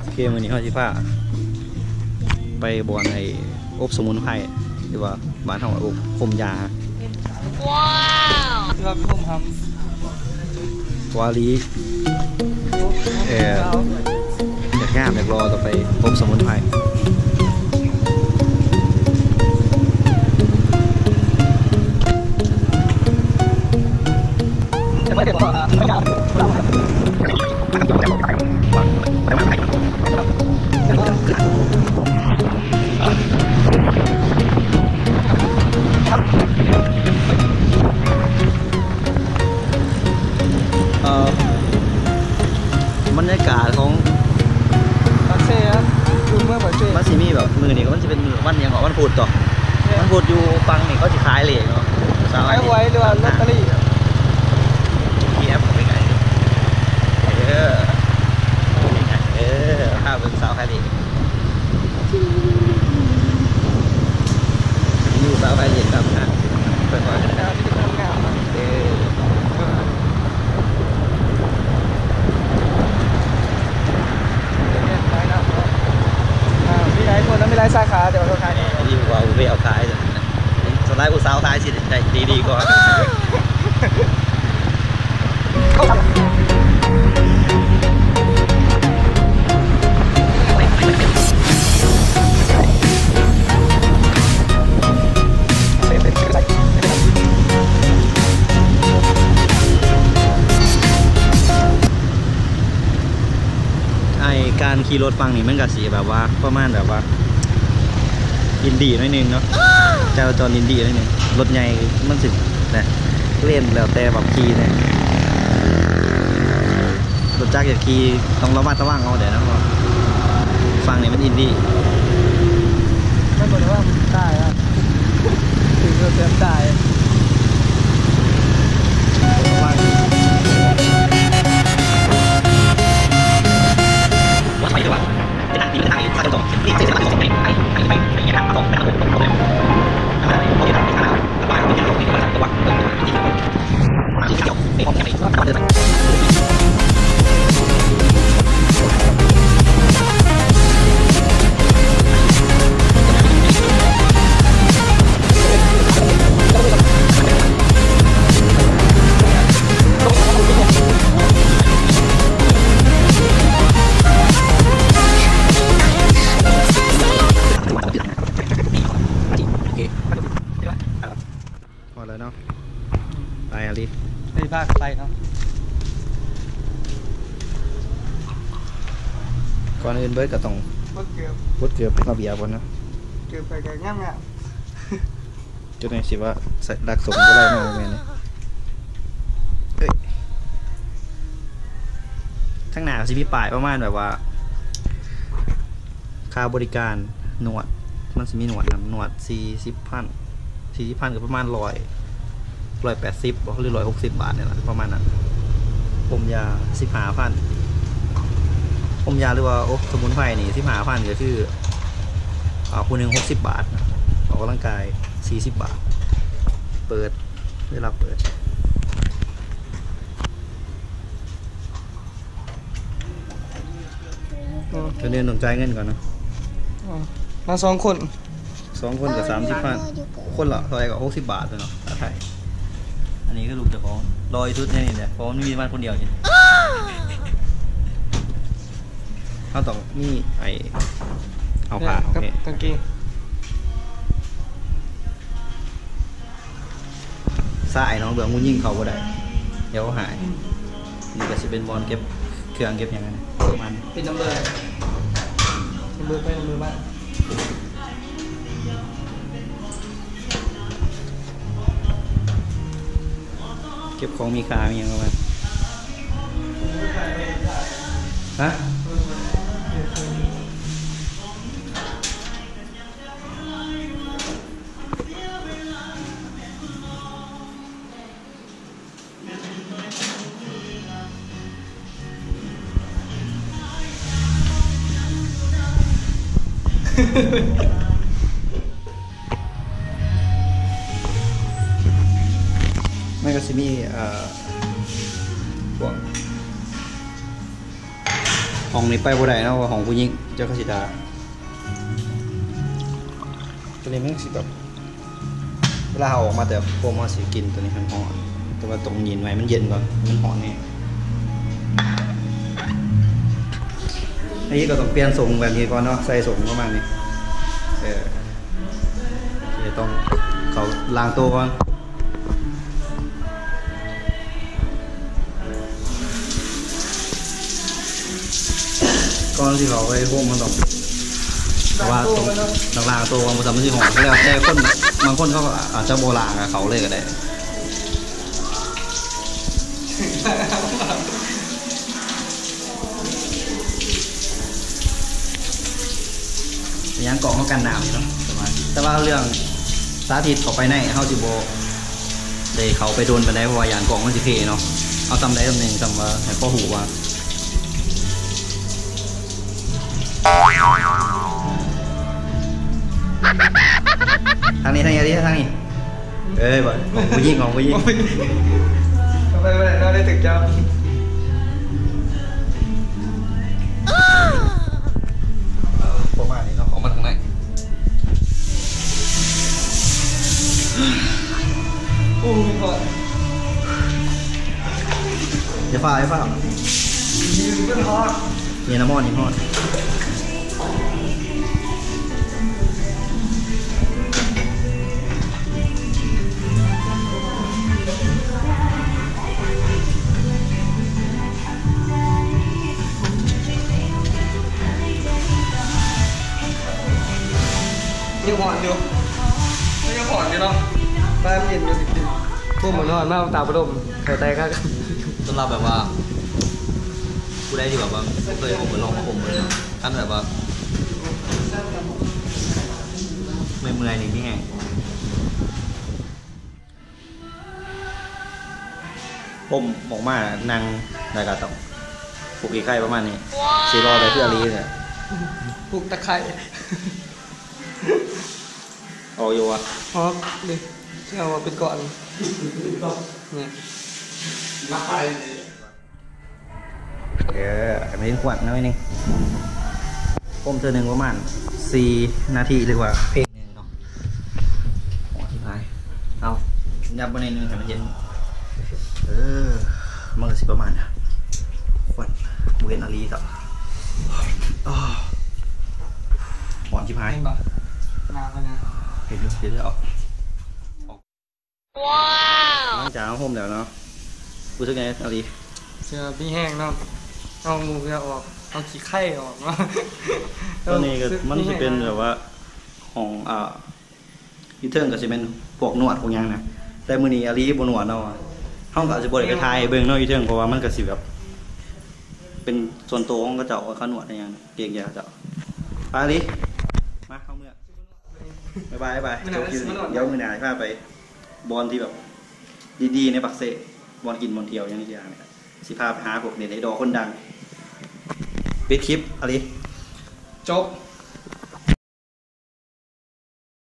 โอเคมื้อนี้เฮาสิพาไปบ่อนไอ้อบสมุนไพรหรือว่าบ้านเฮาอบพรมยาว้าวที่ว่าผมทวาลีอยากงามอยากรอต่อไปอบสมุนไพรบรรยากาศของปากเซ่ครับคุณเมื่อปากเซ่มันสิมีแบบมือนี่ก็มันจะเป็นมือวันยังวันพุธต่อวันพุธอยู่ฟังนี่เขาจะขายเหล็กเนาะขายไว้หรือว่าลอตเตอรี่ที่แอปไปไงข้าวเป็นสาวขายเหล็กอยู่สาวขายเหล็กครับนะเป็นว่าดาวที่ทำงานมีหลายคนแล้วมีหลายสาขาเดี๋ยวเราขายนี่ว่าอุเบลขายสไลด์อุตสาหขายสิดีกว่าการขี่รถฟังนี่มันก็สีแบบว่าประมาณแบบว่าอินดี้หน่อยนึงเนาะจราจรอินดี้หน่อยนึงรถใหญ่มันสินะเล่นแล้วแต่แบบขี่เนี่ยรถจักรอย่าขี่ต้องระมัดระวังเอาเดี๋ยวนะฟังนี่มันอินดี้ไม่บอกเลยว่าได้ครับถึงจะได้ไปดีกว่าจะนั่งดีหรือทางนี้ถ้าจะตรงนี่เส้นทางตรงไปอย่างเงี้ยตรงไปตรงเลยโอเคทางนี้ทางแล้วไปที่ตรงนี้มาตัวที่มาที่เกี่ยวในห้องแค่นี้ก็เดินไปไปภาคไปเนาะก่อนอื่นเบิร์ดก็ต้องวดเกือบมาเบียร์ก่อนเนาะเกือบไปกันง่าย จุดไหนสิว่าดักสมก็ได้มาเมนทั้งหน้าสิพี่ป่ายประมาณแบบว่าค่าบริการหนวดมันสิมีหนวดนะหนวด40,000ก็ประมาณ180หรือ160 บาทเนี่ยแหละประมาณนั้นผมยา15,000ผมยาหรือว่าสมุนไพรนี่15,000ก็คือคนหนึ่ง60 บาทออกกำลังกาย40 บาทเปิดเวลาเปิดจะเรียนต้องจ่ายเงินก่อนนะมา2 คนกับ30,000คนละเท่าไหร่ก็60 บาทเลยเนาะถ้าไทยอันนี้ก็ลูกเจ้าของรอยทุดนี่เนี่ยเพราะมันมีบ้านคนเดียวนี่เขาต้องมีเอาผ้าโอเคกางเกงสายน้องเบื่องูยิ่งเขาก็ได้เดี๋ยวหายนี่ก็จะเป็นบอลเก็บเครื่องเก็บอย่างนั้นประมาณเป็นน้ำเบอร์ไปน้ำเบอร์บ้านเก็บของมีค่ามีอย่างไรฮะไม่ก็จะมีพวก ห้องนี้ไปบ่ได้เนาะว่าห้องผู้หญิงเจ้าก็สิดาตัวนี้มันสิแบบเวลาเอาออกมาแต่พวกมันสิกินตัวนี้มันหอนแต่ว่าตรงยินไว้มันเย็นก่อนมันหอนนี่อันนี้ก็ต้องเปลี่ยนทรงแบบนี้ก่อนเนาะใส่ทรงประมาณนี้จะต้องเขาล้างตัวก่อนก่อนที่เขาไปพวกมันต้องแต่ว่าตรงล้างตัวมันทำให้หอมก็แล้วแต่คนบางคนเขาอาจจะโบราณกับเขาเลยก็ได้ยังกล่องเขากันหนาวอยู่เนาะแต่ว่าเรื่องสาธิตเขาไปในเขาจิโบเลยเขาไปโดนไปได้เพราะว่าอย่างกล่องมันสิเพเนาะเอาทำได้ทำหนึ่งทำว่าให้พ่อหูว่าทางนี้ทางนี้ทางนี้บ่ของผู้หญิงทำไมไม่ได้ถึงเจ้าประมาณนี้เนาะของมันทางไหนโอ้ยก่อนอย่าฟ้ายืนเป็นฮอตนี่น้ำมอนี่ฮอตยังผ่อนอยู่ยังผ่อนอยู่เนาะบ้านเย็นอยู่จริงๆพวกมันนอนมากตาประดมไข่แตกก็สำหรับแบบว่าผู้ได้ที่แบบว่าเคยผมเหมือนลองมาผมเลยขั้นแบบว่าเมื่อยๆนี่พี่แห้งผมหมกมานั่งในกระต่องปลูกอีกไข่ประมาณนี้ซีรอไปเพื่อรีเนี่ยปลูกตะไคร้เอาอยู่อ่ะอ๋อดิเชื่อว่าเป็นก่อนเนี่ยมาไปอันนี้ขวดนะนี่ผมเธอหนึ่งประมาณ4 นาทีหรือว่าเพลงหนึ่งเนาะที่พายเอายับบนในนึงให้มันเย็นมันก็สิประมาณนะขวดเวนอารีต่อหอนที่พายน้ำนะเห็นดูเดี๋ยวเอาว้าวหลังจากห่มแล้วเนาะรู้สึกไงอารีเสื้อพี่แห้งเนาะเอามูจะออกเอาขี้ไข่ออกมาตัวนี้ก็มันจะเป็นแบบว่าของยูเทิร์นก็จะเป็นพวกนวดพวกยังนะแต่มือนี้อารีบนวดเนาะห้องก็จะบริการไทยเบิ้งเนาะยูเทิร์นเพราะว่ามันก็สิแบบเป็นส่วนตัวของก็เจ้าเขาหนวดอะไรอย่างเก่งอย่างเจ้าอารีมาเข้าเมื่อบายจบคิวเดี๋ยวมือหนาพาไปบอลที่แบบดีๆในปักเซ่บอลกินบอลเที่ยวอย่างนี้อย่างเนี่ยสิพาไปหาพวกเด็กไอดอลคนดังปิดคลิปอะไรจบ